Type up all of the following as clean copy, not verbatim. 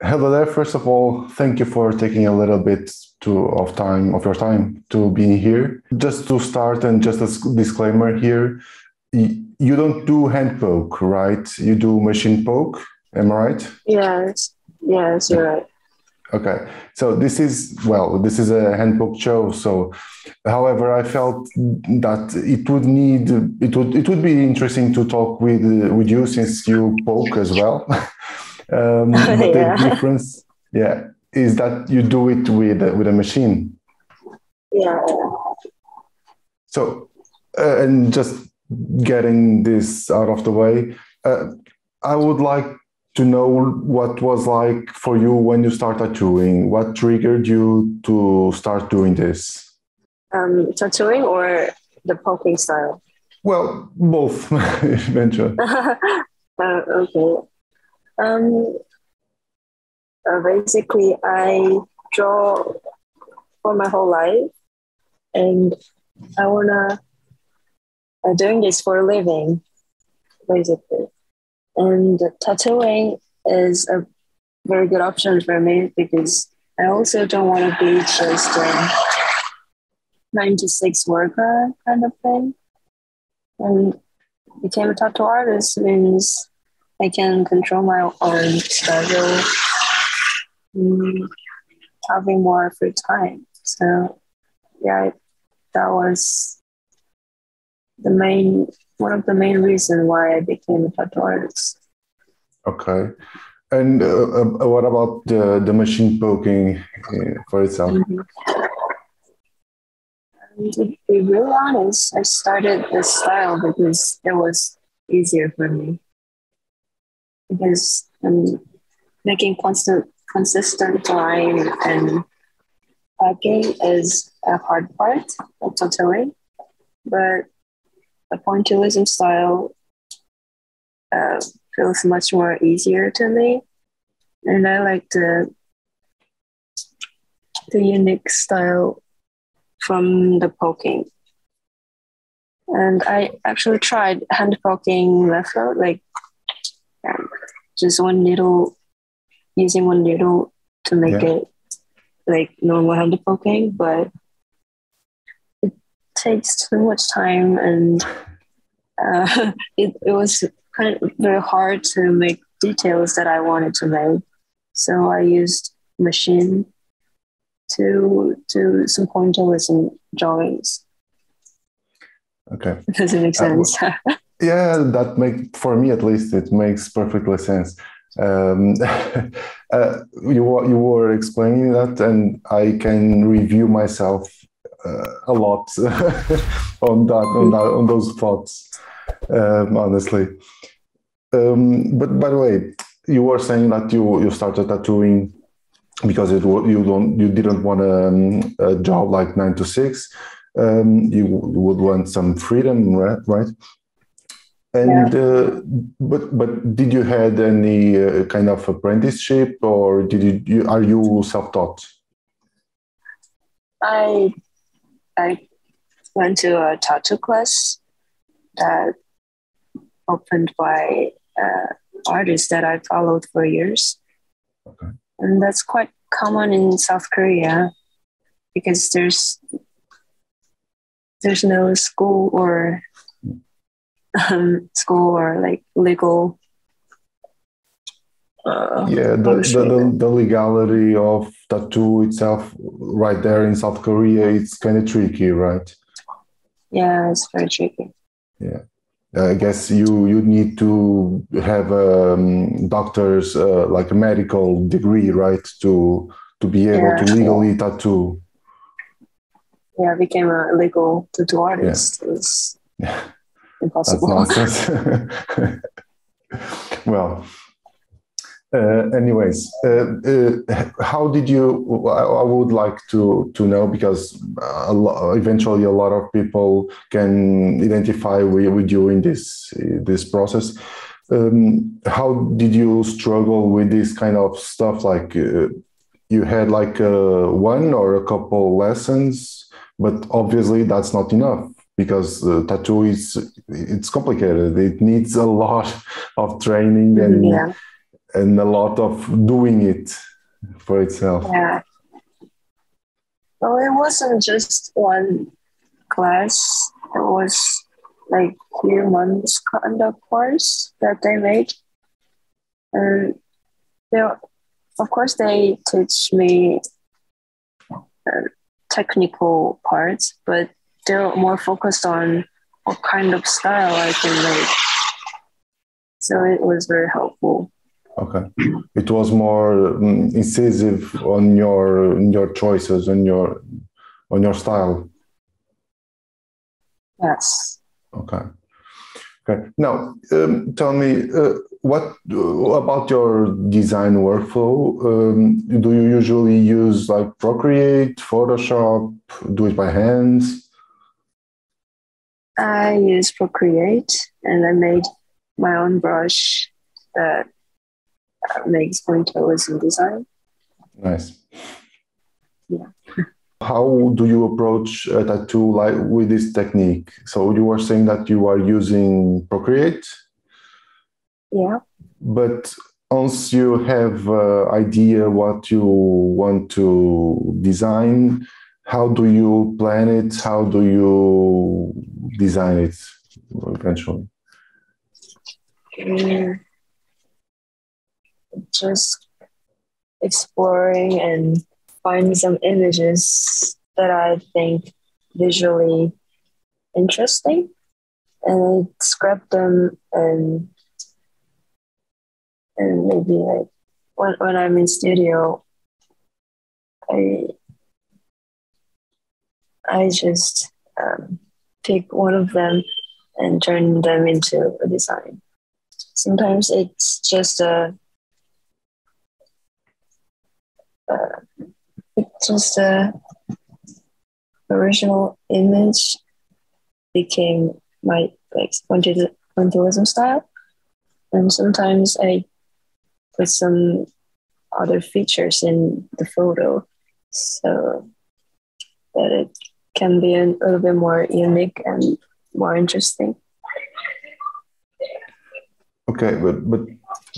Hello there. First of all, thank you for taking a little bit of your time to be here. Just to start, and just a disclaimer here, you don't do hand poke, right? You do machine poke. Am I right? Yes, yes, you're right. Okay. So this is a hand poke show. So, however, I felt that it would be interesting to talk with you since you poke as well. But the Yeah, difference, yeah, is that you do it with a machine. yeah. So, and just getting this out of the way, uh, I would like to know what was like for you when you started tattooing. What triggered you to start doing this? Tattooing or the poking style? Well, both, eventually. Okay. Um, Basically, I draw for my whole life, and I wanna doing this for a living, basically. And tattooing is a very good option for me because I also don't want to be just a 9 to 6 worker kind of thing. And became a tattoo artist means I can control my own schedule, mm, having more free time. So yeah, that was the main one of the main reasons why I became a tattoo artist. Okay. And what about the machine poking for itself? Mhm. And to be really honest, I started this style because it was easier for me because making consistent line and packing is a hard part of tattooing, but the pointillism style uh, feels much more easier to me, and I like the unique style from the poking. And I actually tried hand poking method, like um, just one needle, using one needle to make Yeah. it like normal hand poking, but it takes too much time and it was kind of very hard to make details that I wanted to make. So I used machine to do some pointillism drawings. Okay. Does it make sense? Yeah, that make for me at least it makes perfectly sense. Um, you were explaining that, and I can review myself a lot on those thoughts. Honestly, but by the way, you were saying that you started tattooing because you didn't want a job like 9 to 6. You would want some freedom, right? Yeah. And but did you had any kind of apprenticeship, or are you self-taught? I I went to a tattoo class that opened by artists that I followed for years. Okay. And that's quite common in South Korea because there's no school or like legal Yeah, how to say that. the legality of tattoo itself, right there in South Korea, it's kind of tricky, right? Yeah, it's very tricky. Yeah. I guess you need to have doctor's like a medical degree, right, to be able to Yeah, legally tattoo. yeah, I became a legal tattoo Yeah, artist. It's that's impossible. nonsense. Well, anyways, how did you? I would like to know because eventually a lot of people can identify with you in this process. How did you struggle with this kind of stuff? Like you had like one or a couple lessons, but obviously that's not enough because tattoo is it's complicated. It needs a lot of training Mhm, and yeah, and a lot of doing it for itself. Yeah. Well, it wasn't just one class. It was like 2 months kind of course that they made. And they, of course, they teach me technical parts, but they're more focused on what kind of style I can make. So it was very helpful. Okay, it was more incisive on your choices, on your style. Yes. Okay. Okay. Now, tell me, what about your design workflow? Do you usually use like Procreate, Photoshop, do it by hands? I use Procreate, and I made my own brush that makes pointillism design. Nice. Yeah. How do you approach a tattoo like with this technique? So you were saying that you are using Procreate? Yeah. But once you have idea what you want to design, how do you plan it? How do you design it eventually? Just exploring and finding some images that I think visually interesting, and scrap them, and maybe like when I'm in studio, I just pick one of them and turn them into a design. Sometimes it's just a original image became my like pointillism style, and sometimes I put some other features in the photo so that it can be a little bit more unique and more interesting. Okay, but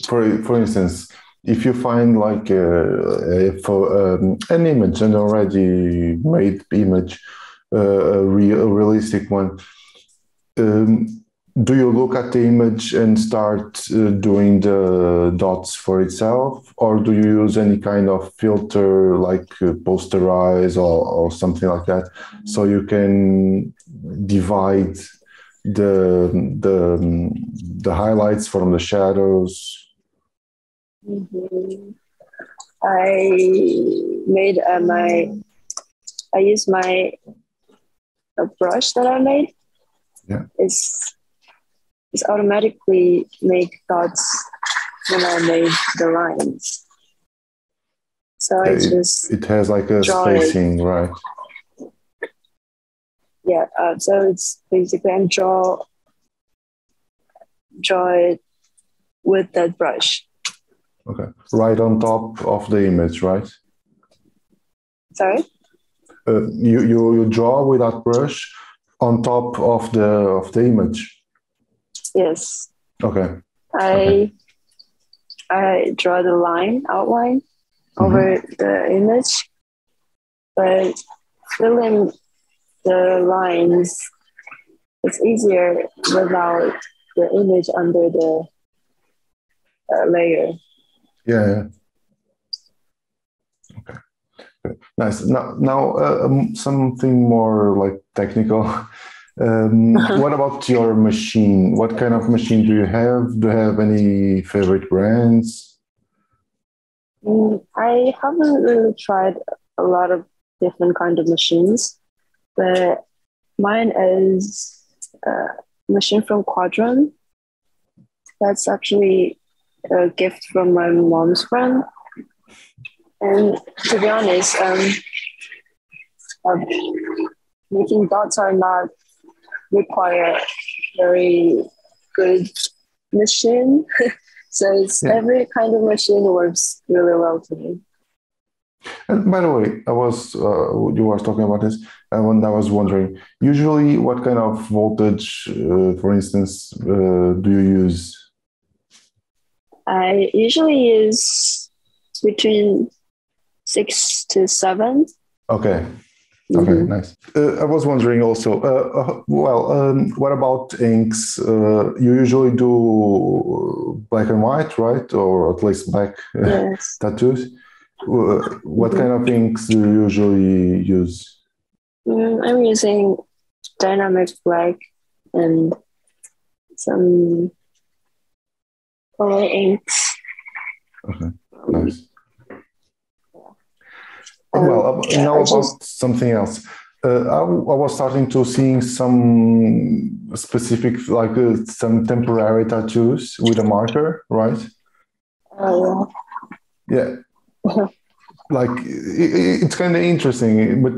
for instance, if you find like an image, an already made image, a realistic one, do you look at the image and start doing the dots for itself, or do you use any kind of filter like posterize or something like that, so you can divide the highlights from the shadows? Mm-hmm. I used my brush that I made. Yeah. It's automatically make dots when I made the lines. So I just it has like a spacing, right? Yeah. So it's basically I draw it with that brush. Okay. Right on top of the image, right? Sorry? You draw with that brush on top of the image. Yes. Okay. I draw the outline over the image, but filling the lines, it's easier without the image under the layer. Yeah. Okay. Nice. Now something more like technical. What about your machine? What kind of machine do you have? Do you have any favorite brands? I haven't really tried a lot of different kind of machines, but mine is a machine from Quadron. That's actually a gift from my mom's friend. And to be honest, making dots are not require very good machine. So every kind of machine works really well to me. And by the way, you were talking about this, and I was wondering, usually what kind of voltage, for instance, do you use? I usually use between 6 to 7. Okay. Okay, Mm-hmm. nice. I was wondering also, what about inks? You usually do black and white, right? Or at least black Yes. tattoos. What Mm-hmm. kind of inks do you usually use? I'm using dynamic black and some color inks. Okay, Um, nice. Well, yeah, now I just about something else. I was starting to seeing some specific, like some temporary tattoos with a marker, right? uh, Yeah, like it's kind of interesting. But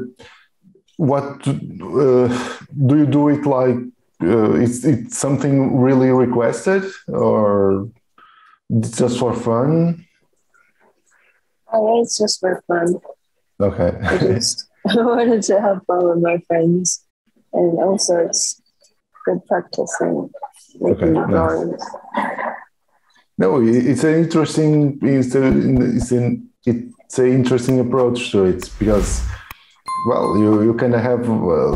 what do you do it like? Is it something really requested or just for fun? it's just for fun. I Okay. just wanted to have fun with my friends, and also it's good practice in Okay, making nice. drawings. No, it's an interesting. It's an interesting approach to it because, well, you can have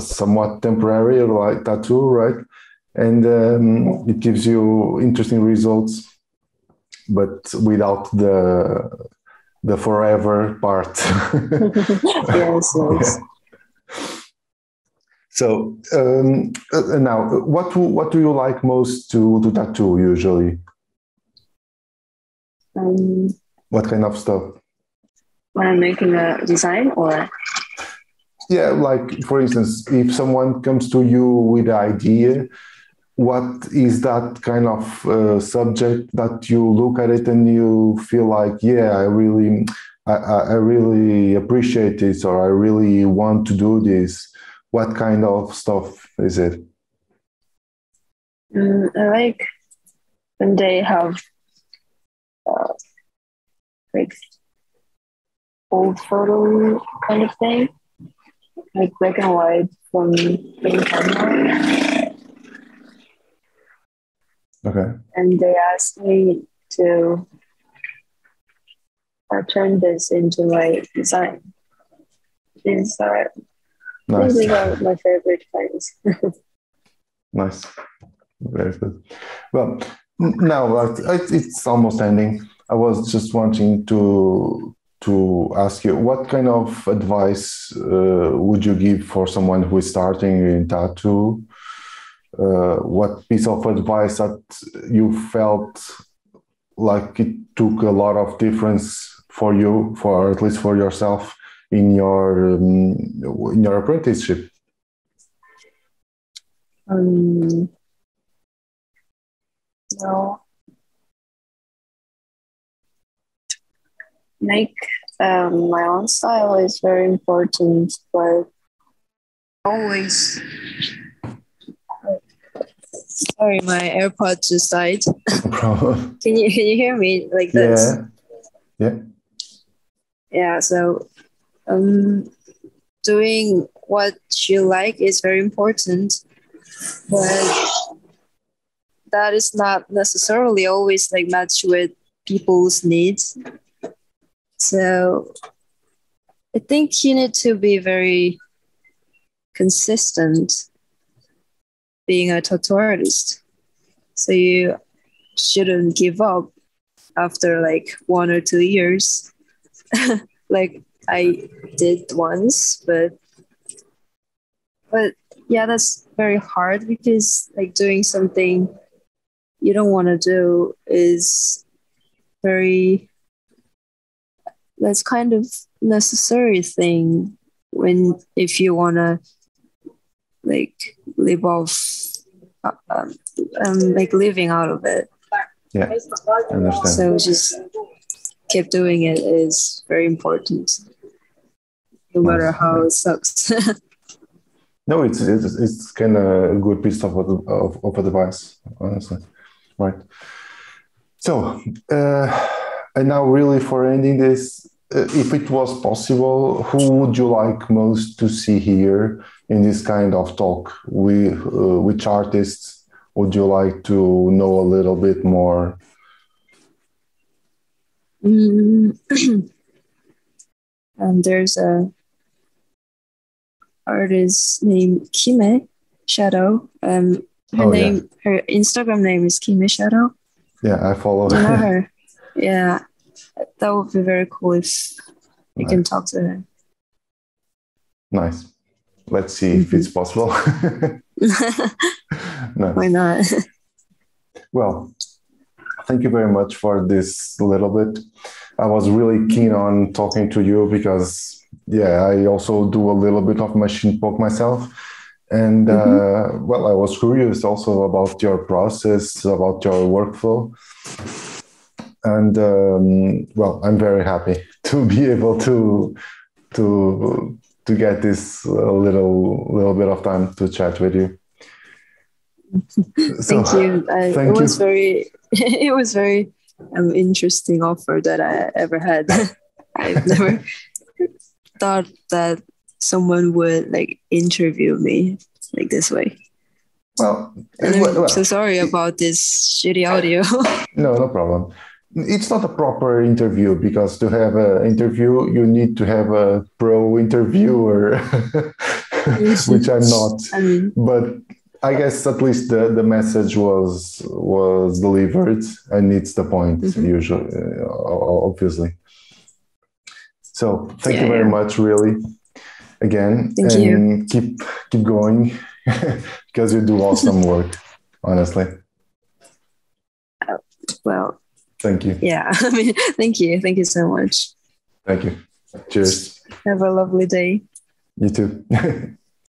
somewhat temporary like tattoo, right? And it gives you interesting results, but without the forever part. Yes, Yeah. yes. So now, what do you like most to tattoo usually? Um, What kind of stuff? when I'm making a design, or Yeah, like for instance, if someone comes to you with an idea, what is that kind of subject that you look at it and you feel like, yeah, I really appreciate this, or I really want to do this. What kind of stuff is it? I like when they have uh, like old photo kind of thing, like black and white from main camera, Okay, and they asked me to turn this into my design. These are nice, these are my favorite things. nice, very good. Well, now that it's almost ending. I was just wanting to ask you, what kind of advice would you give for someone who is starting in tattoo? What piece of advice that you felt like it took a lot of difference for you, for at least for yourself in your apprenticeship? Um, no, like my own style is very important, but always. Sorry, my AirPod just died. No problem. Can you hear me like this? Yeah, yeah, Yeah. So doing what you like is very important, but that is not necessarily always like matched with people's needs. So I think you need to be very consistent being a tattoo artist. So you shouldn't give up after like 1 or 2 years, like I did once. But yeah, that's very hard because like doing something you don't want to do is very that's kind of necessary thing when if you want to like live off like living out of it. yeah. I understand. So just keep doing it is very important, no matter Nice. how it sucks. No, it's kind of a good piece of advice, honestly. Right. So, and now really for ending this, if it was possible, who would you like most to see here in this kind of talk? Which artists would you like to know a little bit more? Mm, and there's a artist named Kime Shadow. Oh yeah, Her Instagram name is Kime Shadow. yeah, I follow. Do you know her? Yeah, that would be very cool if you can Nice. talk to her. Nice. Let's see if it's possible. Why Nice. not? Well, thank you very much for this little bit. I was really keen on talking to you because, yeah, I also do a little bit of machine poke myself. And Mhm. well, I was curious also about your process, about your workflow. And well, I'm very happy to be able to to get this little bit of time to chat with you. So, Thank you. It thank was you. very, it was very interesting offer that I ever had. I've never thought that someone would like interview me like this way. Well, And I'm so well, sorry about this shitty audio. no, no problem. It's not a proper interview because to have an interview, you need to have a pro interviewer, which I'm not. I mean, But I guess at least the message was delivered, and it's the point mhm. usually, obviously. So thank Yeah, you very yeah. much, really, again, Thank you. and keep going because you do awesome work, honestly. Well, Thank you. yeah. I mean, thank you. Thank you so much. Thank you. Cheers. Have a lovely day. You too.